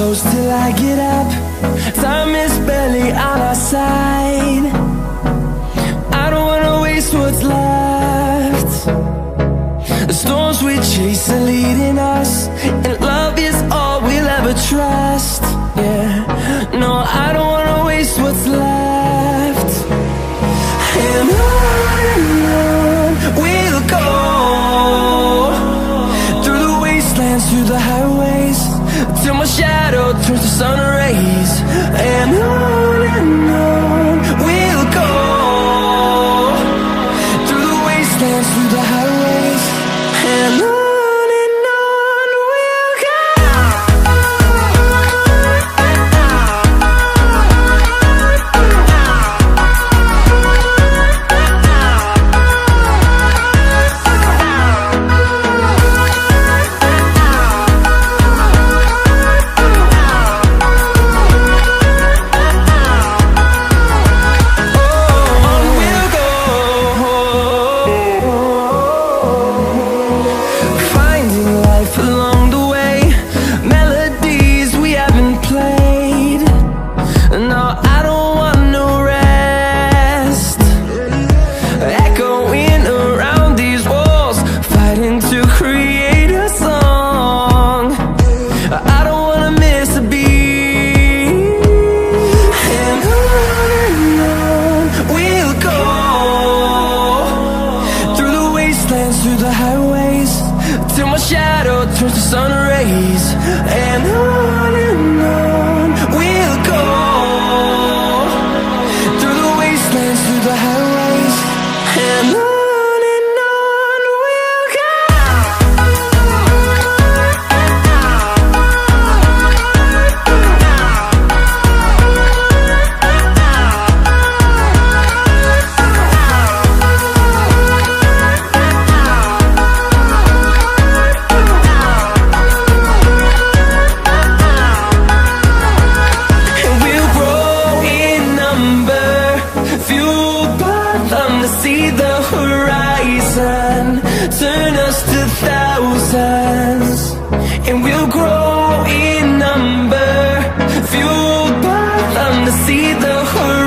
close till I get up. Time is barely on our side. I don't wanna waste what's left. The storms we chase are leading us, and love is all we'll ever trust. Yeah, no, I don't wanna waste what's left. And on we'll go, through the wastelands, through the highways, till my shadow turns to sun rays. And on we'll go, through the wastelands, through the highways, and on we'll go. Through the highways, till my shadow turns to sun rays. And on we'll go, through the wastelands, through the highways, and on we'll go. See the horizon turn us to thousands, and we'll grow in number, fueled by them to see the horizon.